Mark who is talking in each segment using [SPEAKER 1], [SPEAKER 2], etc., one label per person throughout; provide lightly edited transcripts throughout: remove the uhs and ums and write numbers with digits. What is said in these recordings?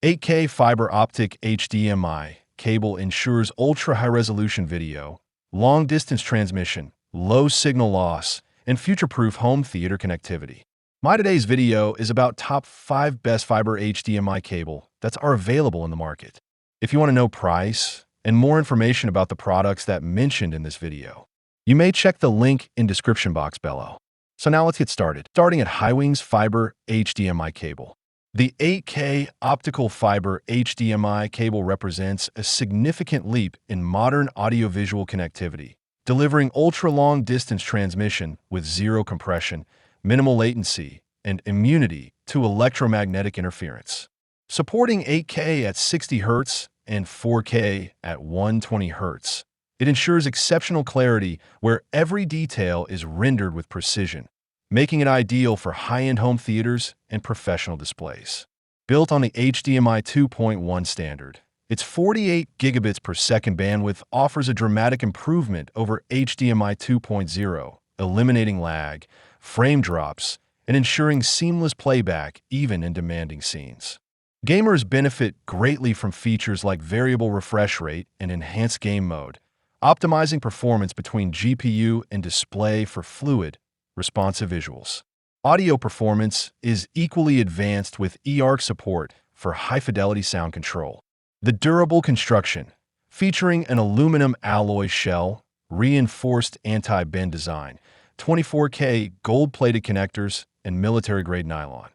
[SPEAKER 1] 8K Fiber Optic HDMI cable ensures ultra-high-resolution video, long-distance transmission, low signal loss, and future-proof home theater connectivity. My today's video is about top 5 best fiber HDMI cable that are available in the market. If you want to know price and more information about the products that mentioned in this video, you may check the link in description box below. So now let's get started. Starting at Hiwings Fiber HDMI cable. The 8K optical fiber HDMI cable represents a significant leap in modern audiovisual connectivity, delivering ultra-long distance transmission with zero compression, minimal latency, and immunity to electromagnetic interference. Supporting 8K at 60 Hz and 4K at 120 Hz, it ensures exceptional clarity where every detail is rendered with precision, making it ideal for high-end home theaters and professional displays. Built on the HDMI 2.1 standard, its 48 gigabits per second bandwidth offers a dramatic improvement over HDMI 2.0, eliminating lag, frame drops, and ensuring seamless playback even in demanding scenes. Gamers benefit greatly from features like variable refresh rate and enhanced game mode, optimizing performance between GPU and display for fluid, responsive visuals. Audio performance is equally advanced with eARC support for high-fidelity sound control. The durable construction, featuring an aluminum alloy shell, reinforced anti-bend design, 24K gold-plated connectors, and military-grade nylon,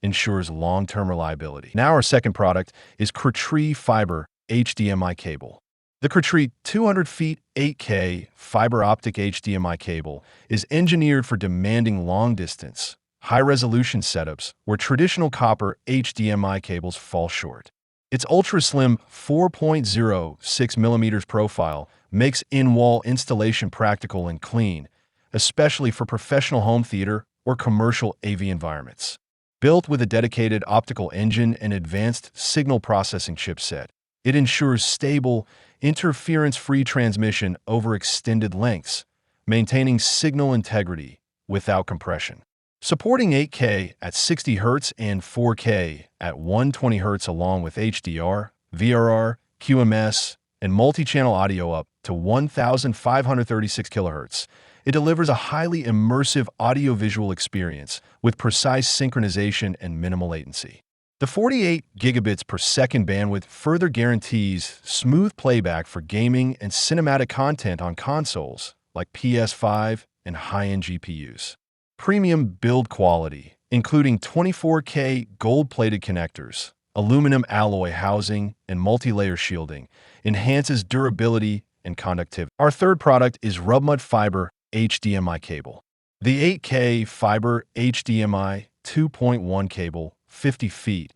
[SPEAKER 1] ensures long-term reliability. Now our second product is Cree Fiber HDMI cable. The Cree 200 feet 8K fiber optic HDMI cable is engineered for demanding long-distance, high-resolution setups where traditional copper HDMI cables fall short. Its ultra-slim 4.06 mm profile makes in-wall installation practical and clean, especially for professional home theater or commercial AV environments. Built with a dedicated optical engine and advanced signal processing chipset, it ensures stable, interference-free transmission over extended lengths, maintaining signal integrity without compression. Supporting 8K at 60 Hz and 4K at 120 Hz along with HDR, VRR, QMS, and multi-channel audio up to 1,536 kHz, it delivers a highly immersive audiovisual experience with precise synchronization and minimal latency. The 48 gigabits per second bandwidth further guarantees smooth playback for gaming and cinematic content on consoles like PS5 and high-end GPUs. Premium build quality, including 24K gold-plated connectors, aluminum alloy housing, and multi-layer shielding, enhances durability and conductivity. Our third product is Rubmud Fiber HDMI cable. The 8K Fiber HDMI 2.1 cable, 50 feet,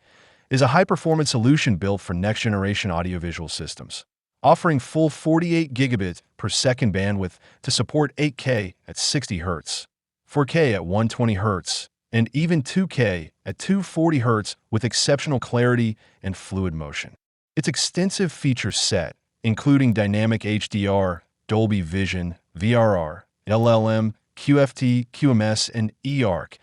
[SPEAKER 1] is a high-performance solution built for next-generation audiovisual systems, offering full 48 gigabits per second bandwidth to support 8K at 60 Hz, 4K at 120 Hz, and even 2K at 240 Hz with exceptional clarity and fluid motion. Its extensive feature set, including dynamic HDR, Dolby Vision, VRR, LLM, QFT, QMS, and eARC,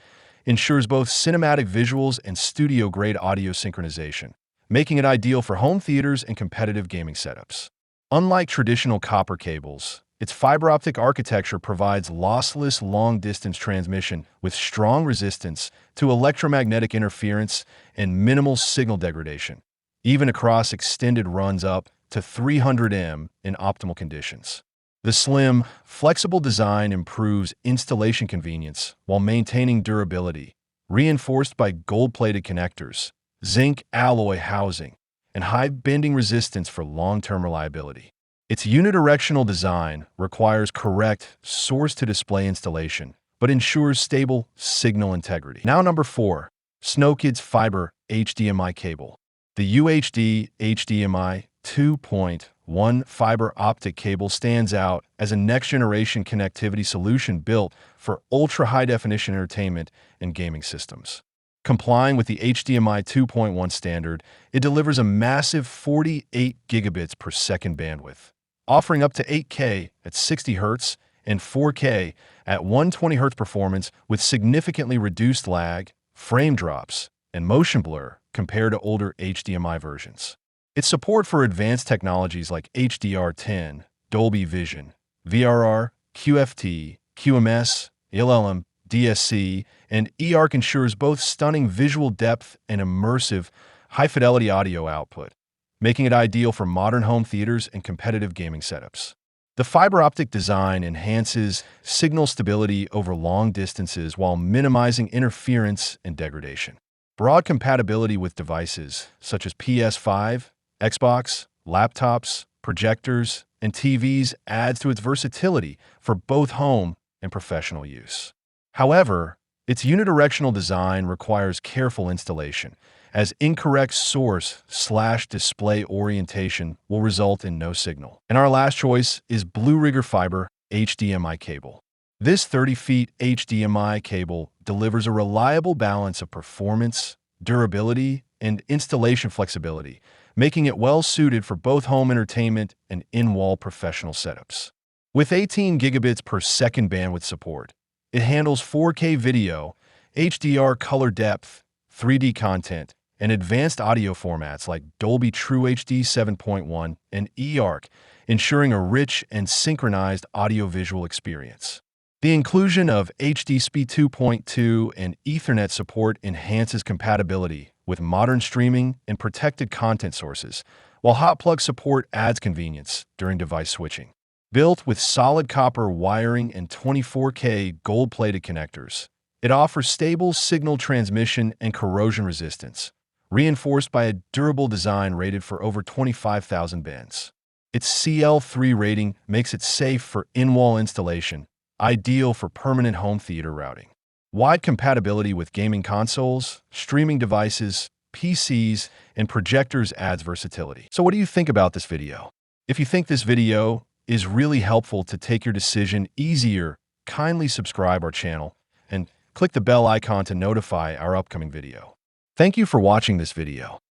[SPEAKER 1] ensures both cinematic visuals and studio-grade audio synchronization, making it ideal for home theaters and competitive gaming setups. Unlike traditional copper cables, its fiber optic architecture provides lossless long-distance transmission with strong resistance to electromagnetic interference and minimal signal degradation, even across extended runs up to 300 m in optimal conditions. The slim, flexible design improves installation convenience while maintaining durability, reinforced by gold-plated connectors, zinc alloy housing, and high bending resistance for long-term reliability. Its unidirectional design requires correct source-to-display installation, but ensures stable signal integrity. Now number 4, Snowkids Fiber HDMI cable. The UHD HDMI 2.1 fiber optic cable stands out as a next-generation connectivity solution built for ultra-high-definition entertainment and gaming systems. Complying with the HDMI 2.1 standard, it delivers a massive 48 gigabits per second bandwidth, offering up to 8K at 60 Hz and 4K at 120 Hz performance with significantly reduced lag, frame drops, and motion blur compared to older HDMI versions. Its support for advanced technologies like HDR10, Dolby Vision, VRR, QFT, QMS, LLM, DSC, and eARC ensures both stunning visual depth and immersive, high-fidelity audio output, making it ideal for modern home theaters and competitive gaming setups. The fiber optic design enhances signal stability over long distances while minimizing interference and degradation. Broad compatibility with devices such as PS5, Xbox, laptops, projectors, and TVs adds to its versatility for both home and professional use. However, its unidirectional design requires careful installation, as incorrect source/display orientation will result in no signal. And our last choice is Blue Rigger Fiber HDMI Cable. This 30 feet HDMI cable delivers a reliable balance of performance, durability, and installation flexibility, making it well suited for both home entertainment and in-wall professional setups. With 18 gigabits per second bandwidth support, it handles 4K video, HDR color depth, 3D content, and advanced audio formats like Dolby True HD 7.1 and eARC, ensuring a rich and synchronized audiovisual experience. The inclusion of HDSP 2.2 and Ethernet support enhances compatibility with modern streaming and protected content sources, while hot plug support adds convenience during device switching. Built with solid copper wiring and 24K gold-plated connectors, it offers stable signal transmission and corrosion resistance, reinforced by a durable design rated for over 25,000 bends. Its CL3 rating makes it safe for in-wall installation, ideal for permanent home theater routing. Wide compatibility with gaming consoles, streaming devices, PCs, and projectors adds versatility. So what do you think about this video? If you think this video is really helpful to take your decision easier, kindly subscribe our channel and click the bell icon to notify our upcoming video. Thank you for watching this video.